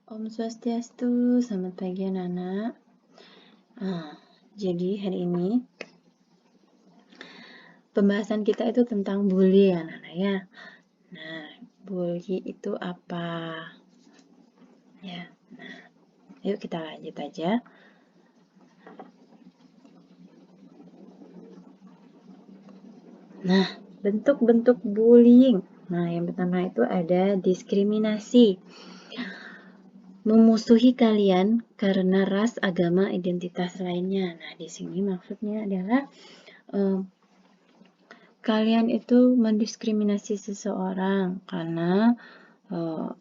Om Swastiastu, selamat pagi anak-anak. Jadi hari ini pembahasan kita itu tentang bully ya anak-anak ya. Nah, bully itu apa? Ya, yuk kita lanjut aja. Nah, bentuk-bentuk bullying. Nah, yang pertama itu ada diskriminasi. Memusuhi kalian karena ras, agama, identitas lainnya. Nah, di sini maksudnya adalah kalian itu mendiskriminasi seseorang karena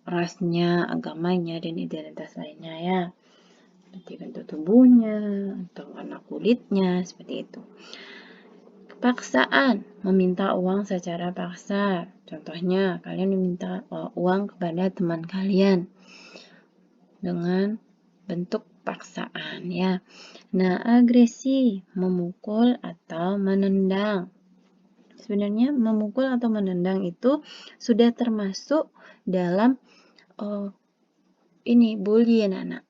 rasnya, agamanya, dan identitas lainnya ya. Seperti bentuk tubuhnya, atau warna kulitnya, seperti itu. Paksaan, meminta uang secara paksa. Contohnya, kalian meminta uang kepada teman kalian dengan bentuk paksaan ya. Nah, agresi, memukul atau menendang. Sebenarnya memukul atau menendang itu sudah termasuk dalam bully anak-anak.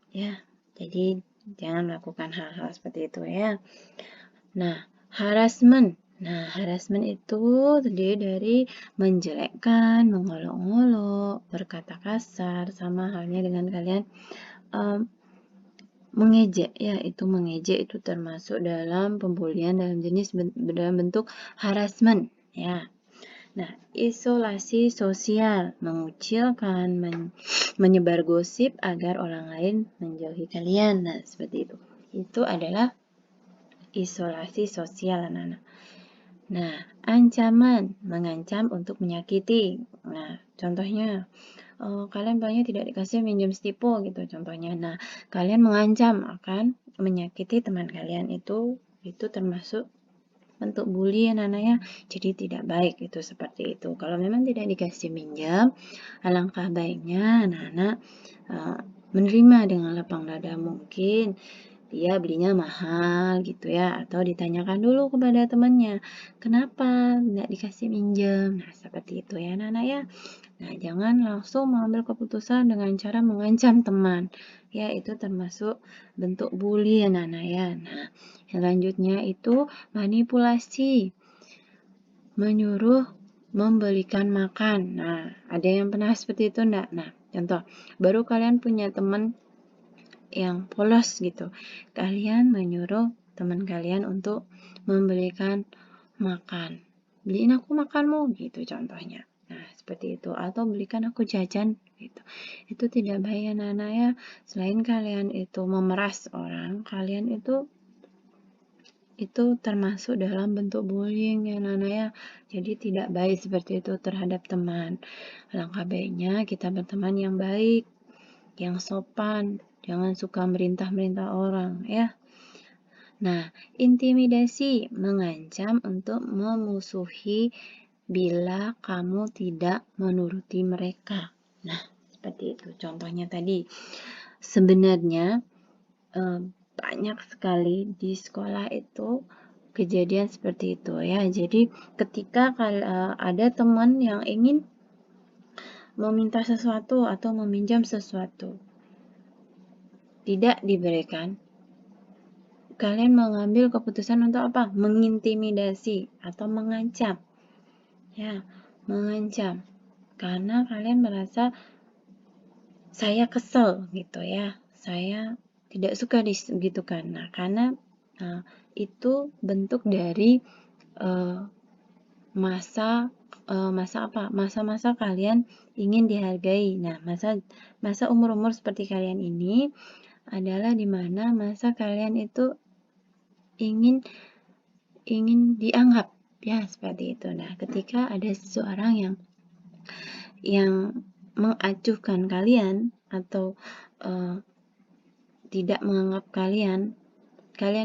Ya, jadi jangan melakukan hal-hal seperti itu ya. Nah, harassment. Nah, harassment itu terdiri dari menjelekkan, mengolok-olok, berkata kasar, sama halnya dengan kalian mengejek ya, itu mengejek itu termasuk dalam pembulian dalam bentuk harassment ya. Nah, isolasi sosial, mengucilkan, menyebar gosip agar orang lain menjauhi kalian. Nah, seperti itu. Itu adalah isolasi sosial anak-anak. Nah, ancaman, mengancam untuk menyakiti. Nah, contohnya, kalian banyak tidak dikasih minjem stipo gitu contohnya. Nah, kalian mengancam akan menyakiti teman kalian itu termasuk bentuk bully anak-anak ya. Jadi tidak baik itu seperti itu. Kalau memang tidak dikasih minjam, alangkah baiknya anak-anak menerima dengan lapang dada. Mungkin dia belinya mahal gitu ya, atau ditanyakan dulu kepada temannya, kenapa tidak dikasih minjam. Nah, seperti itu ya anak-anak ya. Nah, jangan langsung mengambil keputusan dengan cara mengancam teman. Ya, itu termasuk bentuk bully anak-anak ya. Nah, selanjutnya itu manipulasi. Menyuruh membelikan makan. Nah, ada yang pernah seperti itu enggak? Nah, contoh, baru kalian punya teman yang polos gitu. Kalian menyuruh teman kalian untuk membelikan makan. Beliin aku makanmu gitu contohnya. Nah, seperti itu. Atau belikan aku jajan gitu. Itu tidak baik anak-anak ya. Selain kalian itu memeras orang, kalian itu termasuk dalam bentuk bullying ya anak-anak ya. Jadi tidak baik seperti itu terhadap teman. Alangkah baiknya kita berteman yang baik, yang sopan, jangan suka merintah-merintah orang ya. Nah, intimidasi, mengancam untuk memusuhi bila kamu tidak menuruti mereka. Nah, seperti itu contohnya tadi. Sebenarnya banyak sekali di sekolah itu kejadian seperti itu ya. Jadi ketika ada teman yang ingin meminta sesuatu atau meminjam sesuatu tidak diberikan, kalian mengambil keputusan untuk apa? Mengintimidasi atau mengancam. Ya, mengancam. Karena kalian merasa saya kesel gitu ya. Saya tidak suka gitu kan. Nah, karena itu bentuk dari masa-masa kalian ingin dihargai. Nah, masa umur-umur seperti kalian ini adalah dimana masa kalian itu ingin dianggap ya seperti itu. Nah, ketika ada seseorang yang mengacuhkan kalian atau tidak menganggap kalian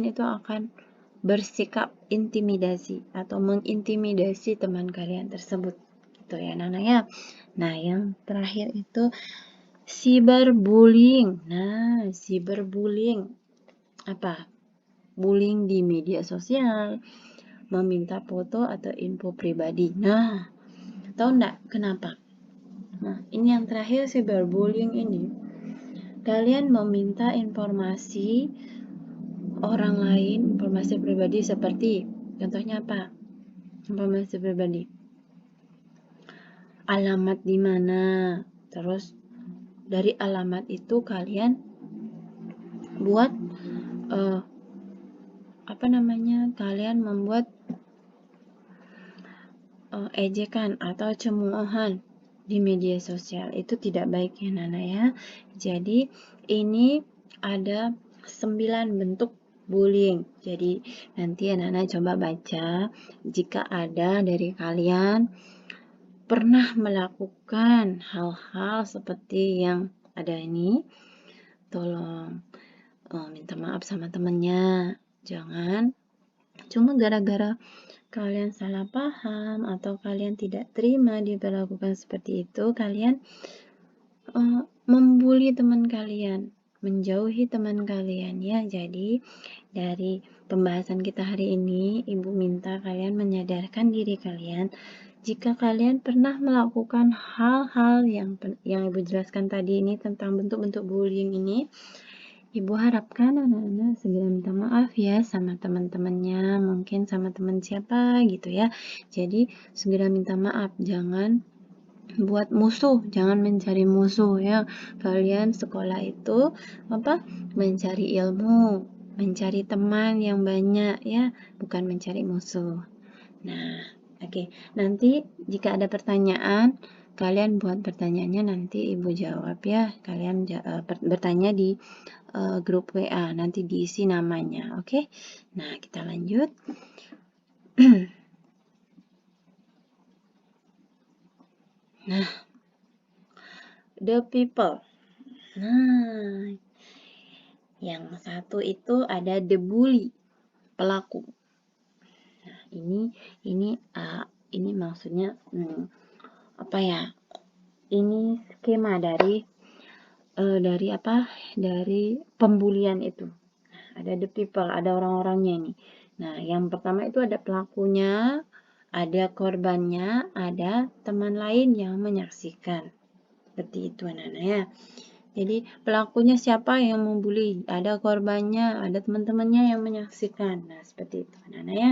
itu akan bersikap intimidasi atau mengintimidasi teman kalian tersebut gitu ya anak-anak ya. Nah, yang terakhir itu cyberbullying. Nah, cyberbullying apa? Bullying di media sosial, meminta foto atau info pribadi. Nah, tahu enggak kenapa? Nah, ini yang terakhir cyberbullying ini kalian meminta informasi orang lain, informasi pribadi seperti, contohnya apa? Informasi pribadi. Alamat di mana? Terus dari alamat itu kalian buat kalian membuat ejekan atau cemoohan di media sosial. Itu tidak baik ya Nana ya. Jadi ini ada 9 bentuk bullying. Jadi nanti ya Nana coba baca, jika ada dari kalian pernah melakukan hal-hal seperti yang ada ini, tolong minta maaf sama temennya. Jangan cuma gara-gara kalian salah paham atau kalian tidak terima diperlakukan seperti itu, kalian membuli teman kalian, menjauhi teman kalian ya. Jadi dari pembahasan kita hari ini, Ibu minta kalian menyadarkan diri kalian jika kalian pernah melakukan hal-hal yang Ibu jelaskan tadi ini tentang bentuk-bentuk bullying ini. Ibu harapkan anak-anak segera minta maaf ya sama teman-temannya, mungkin sama teman siapa gitu ya. Jadi segera minta maaf, jangan buat musuh, jangan mencari musuh ya. Kalian sekolah itu mencari ilmu, mencari teman yang banyak ya, bukan mencari musuh. Nah, oke. Nanti jika ada pertanyaan, kalian buat pertanyaannya nanti Ibu jawab ya. Kalian bertanya di grup WA, nanti diisi namanya, oke? Nah, kita lanjut. Nah, the people. Nah, yang satu itu ada the bully, pelaku. Nah, ini maksudnya Ini skema dari pembulian itu. Ada the people, ada orang-orangnya ini. Nah, yang pertama itu ada pelakunya, ada korbannya, ada teman lain yang menyaksikan. Seperti itu anak-anak ya. Jadi pelakunya siapa yang membuli, ada korbannya, ada teman-temannya yang menyaksikan. Nah, seperti itu anak-anak ya.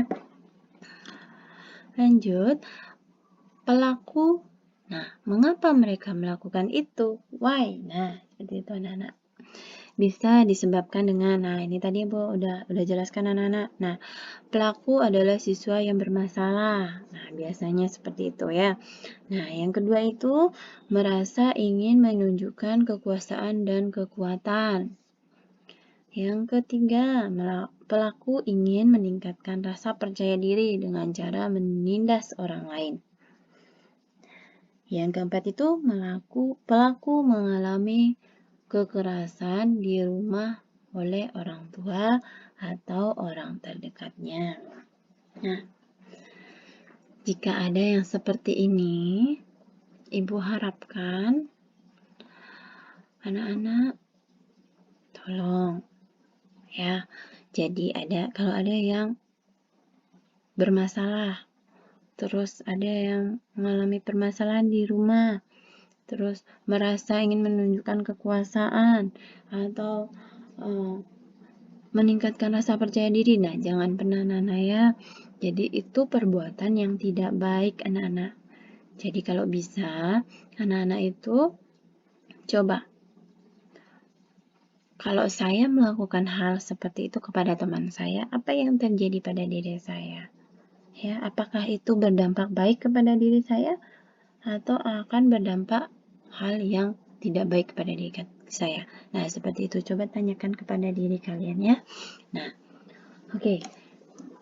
Lanjut, pelaku. Nah, mengapa mereka melakukan itu? Why? Nah, seperti itu anak-anak. Bisa disebabkan dengan, ini tadi Bu udah jelaskan anak-anak. Nah, pelaku adalah siswa yang bermasalah. Nah, biasanya seperti itu ya. Nah, yang kedua itu merasa ingin menunjukkan kekuasaan dan kekuatan. Yang ketiga, pelaku ingin meningkatkan rasa percaya diri dengan cara menindas orang lain. Yang keempat itu pelaku mengalami kekerasan di rumah oleh orang tua atau orang terdekatnya. Nah, jika ada yang seperti ini, Ibu harapkan anak-anak tolong ya. Jadi kalau ada yang bermasalah, terus ada yang mengalami permasalahan di rumah, terus merasa ingin menunjukkan kekuasaan atau meningkatkan rasa percaya diri. Nah, jangan pernah Nana ya. Jadi itu perbuatan yang tidak baik anak-anak. Jadi kalau bisa anak-anak itu coba, kalau saya melakukan hal seperti itu kepada teman saya, apa yang terjadi pada diri saya? Ya, apakah itu berdampak baik kepada diri saya atau akan berdampak hal yang tidak baik kepada diri saya? Nah, seperti itu. Coba tanyakan kepada diri kalian ya. Nah, oke.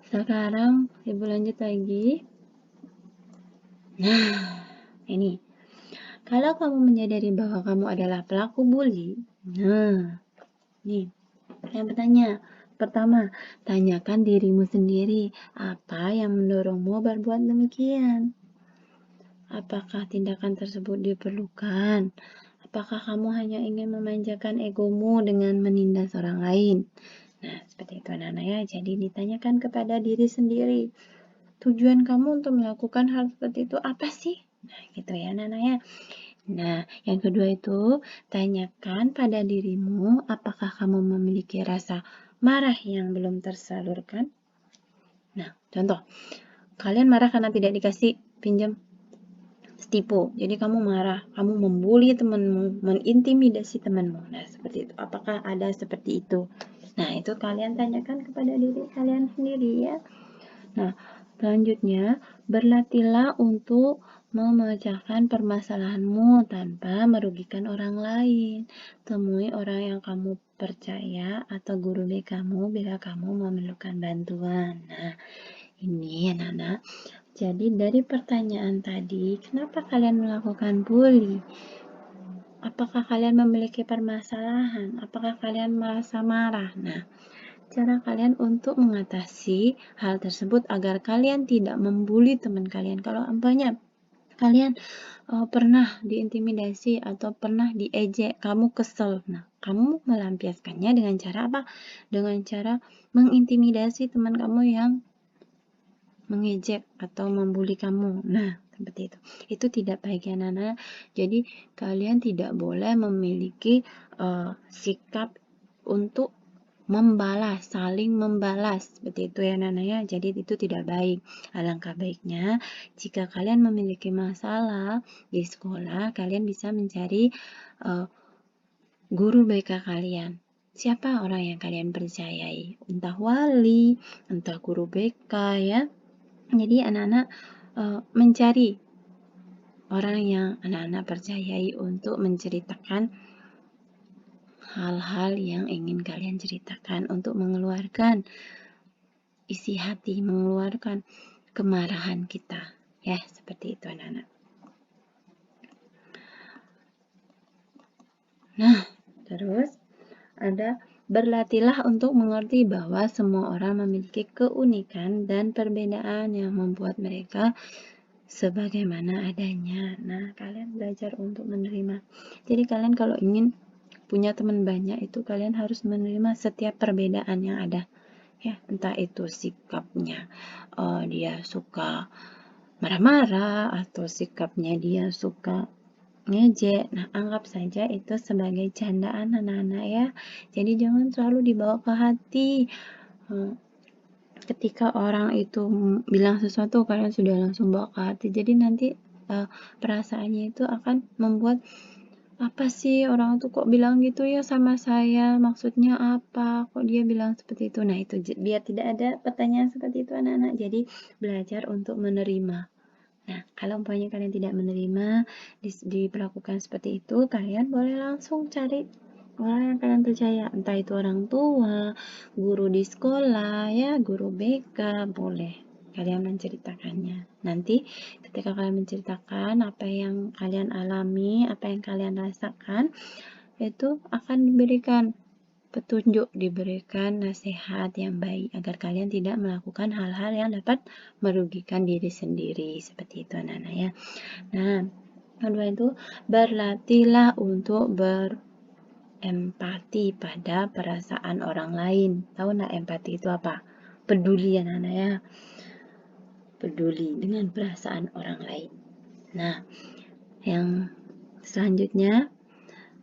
Sekarang Ibu lanjut lagi. Nah, ini. Kalau kamu menyadari bahwa kamu adalah pelaku bully, nih, yang pertama, tanyakan dirimu sendiri, apa yang mendorongmu berbuat demikian? Apakah tindakan tersebut diperlukan? Apakah kamu hanya ingin memanjakan egomu dengan menindas orang lain? Nah, seperti itu anak-anak ya. Jadi ditanyakan kepada diri sendiri. Tujuan kamu untuk melakukan hal seperti itu apa sih? Nah, gitu ya anak-anak ya. Nah, yang kedua itu, tanyakan pada dirimu apakah kamu memiliki rasa marah yang belum tersalurkan. Nah, contoh, kalian marah karena tidak dikasih pinjam tipu. Jadi kamu marah, kamu membuli temanmu, mengintimidasi temanmu. Nah, seperti itu. Apakah ada seperti itu? Nah, itu kalian tanyakan kepada diri kalian sendiri ya. Nah, selanjutnya berlatihlah untuk memecahkan permasalahanmu tanpa merugikan orang lain. Temui orang yang kamu percaya atau guru BK kamu bila kamu memerlukan bantuan. Nah, ini anak-anak. Jadi dari pertanyaan tadi, kenapa kalian melakukan bully? Apakah kalian memiliki permasalahan? Apakah kalian merasa marah? Nah, cara kalian untuk mengatasi hal tersebut agar kalian tidak membuli teman kalian. Kalau umpamanya kalian pernah diintimidasi atau pernah diejek, kamu kesel. Nah, kamu melampiaskannya dengan cara apa? Dengan cara mengintimidasi teman kamu yang mengejek atau membuli kamu. Nah, seperti itu. Itu tidak baik ya Nana. Jadi kalian tidak boleh memiliki sikap untuk membalas, saling membalas. Seperti itu ya Nana ya. Jadi itu tidak baik. Alangkah baiknya jika kalian memiliki masalah di sekolah, kalian bisa mencari guru BK kalian. Siapa orang yang kalian percayai? Entah wali, entah guru BK ya. Jadi anak-anak mencari orang yang anak-anak percayai untuk menceritakan hal-hal yang ingin kalian ceritakan untuk mengeluarkan isi hati, mengeluarkan kemarahan kita. Ya, seperti itu anak-anak. Nah, terus ada berlatihlah untuk mengerti bahwa semua orang memiliki keunikan dan perbedaan yang membuat mereka sebagaimana adanya. Nah, kalian belajar untuk menerima. Jadi kalian kalau ingin punya teman banyak itu kalian harus menerima setiap perbedaan yang ada. Ya, entah itu sikapnya dia suka marah-marah atau sikapnya dia suka ngejek. Nah, anggap saja itu sebagai candaan anak-anak ya. Jadi jangan selalu dibawa ke hati. Ketika orang itu bilang sesuatu, kalian sudah langsung bawa ke hati. Jadi nanti perasaannya itu akan membuat apa sih orang tuh kok bilang gitu ya sama saya, maksudnya apa, kok dia bilang seperti itu. Nah, itu biar tidak ada pertanyaan seperti itu anak-anak. Jadi belajar untuk menerima. Nah, kalau umpamanya kalian tidak menerima diperlakukan seperti itu, kalian boleh langsung cari orang yang kalian percaya, entah itu orang tua, guru di sekolah, ya, guru BK, boleh kalian menceritakannya. Nanti ketika kalian menceritakan apa yang kalian alami, apa yang kalian rasakan, itu akan diberikan petunjuk, diberikan nasihat yang baik agar kalian tidak melakukan hal-hal yang dapat merugikan diri sendiri. Seperti itu anak-anak ya. Nah, kedua itu berlatihlah untuk berempati pada perasaan orang lain. Tahu nggak empati itu apa? Peduli anak-anak ya. Peduli dengan perasaan orang lain. Nah, yang selanjutnya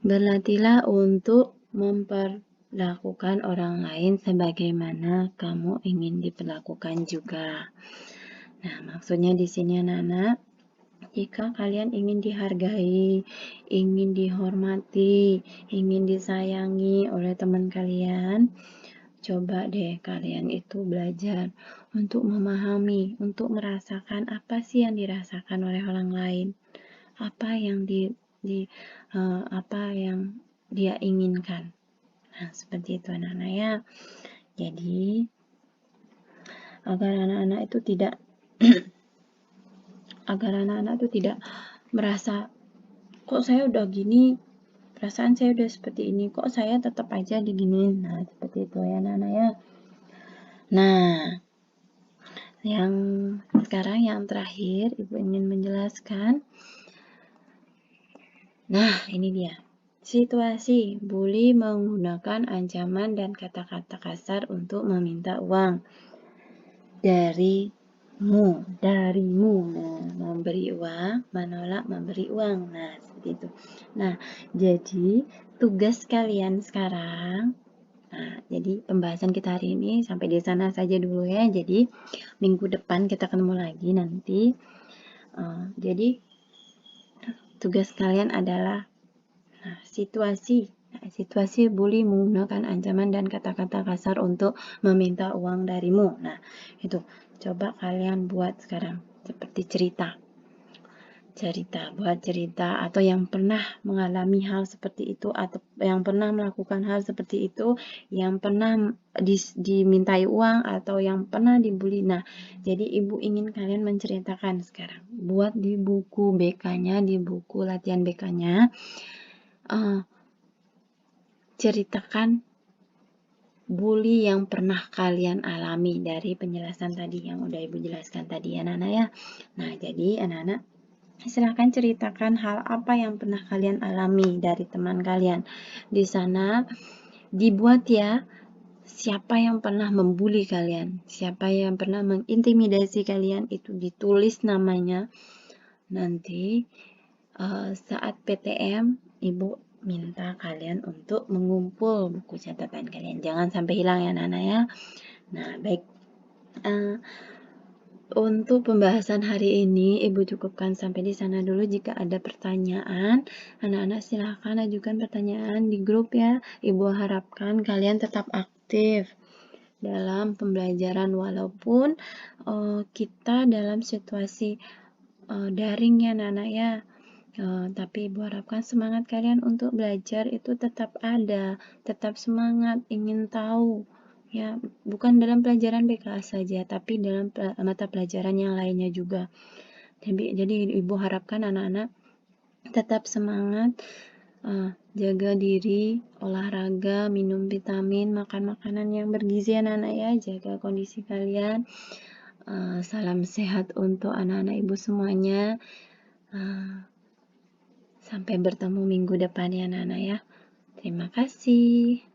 berlatihlah untuk memperlakukan orang lain sebagaimana kamu ingin diperlakukan juga. Nah, maksudnya di sini anak-anak, jika kalian ingin dihargai, ingin dihormati, ingin disayangi oleh teman kalian, coba deh kalian itu belajar untuk memahami, untuk merasakan apa sih yang dirasakan oleh orang lain, apa yang apa yang dia inginkan. Nah, seperti itu anak-anak ya. Jadi, agar anak-anak itu tidak merasa kok saya udah gini, perasaan saya udah seperti ini, kok saya tetap aja diginiin. Nah, seperti itu ya anak-anak ya. Nah, yang sekarang yang terakhir Ibu ingin menjelaskan. Nah, ini dia. Situasi bully menggunakan ancaman dan kata-kata kasar untuk meminta uang dari darimu. Nah, memberi uang, menolak memberi uang. Nah, seperti itu. Nah, jadi tugas kalian sekarang, nah, jadi pembahasan kita hari ini sampai di sana saja dulu ya. Jadi minggu depan kita ketemu lagi nanti. Jadi tugas kalian adalah situasi. Nah, situasi bully menggunakan ancaman dan kata-kata kasar untuk meminta uang darimu. Nah, itu. Coba kalian buat sekarang seperti buat cerita atau yang pernah mengalami hal seperti itu atau yang pernah melakukan hal seperti itu, yang pernah dimintai uang atau yang pernah dibully. Nah, jadi ibu ingin kalian menceritakan sekarang. Buat di buku BK-nya, di buku latihan BK-nya, ceritakan bully yang pernah kalian alami dari penjelasan tadi yang udah ibu jelaskan tadi ya anak-anak ya. Nah, jadi anak-anak silahkan ceritakan hal apa yang pernah kalian alami dari teman kalian. Di sana dibuat ya, siapa yang pernah membuli kalian, siapa yang pernah mengintimidasi kalian, itu ditulis namanya. Nanti saat PTM, ibu minta kalian untuk mengumpul buku catatan kalian. Jangan sampai hilang ya anak-anak ya. Nah, baik. Untuk pembahasan hari ini, Ibu cukupkan sampai di sana dulu. Jika ada pertanyaan, anak-anak silahkan ajukan pertanyaan di grup ya. Ibu harapkan kalian tetap aktif dalam pembelajaran walaupun kita dalam situasi daring ya anak-anak ya. Tapi Ibu harapkan semangat kalian untuk belajar itu tetap ada, tetap semangat, ingin tahu. Ya, bukan dalam pelajaran BK saja, tapi dalam mata pelajaran yang lainnya juga. Jadi Ibu harapkan anak-anak tetap semangat, jaga diri, olahraga, minum vitamin, makan makanan yang bergizi anak-anak ya, jaga kondisi kalian. Salam sehat untuk anak-anak Ibu semuanya. Sampai bertemu minggu depan ya anak-anak ya. Terima kasih.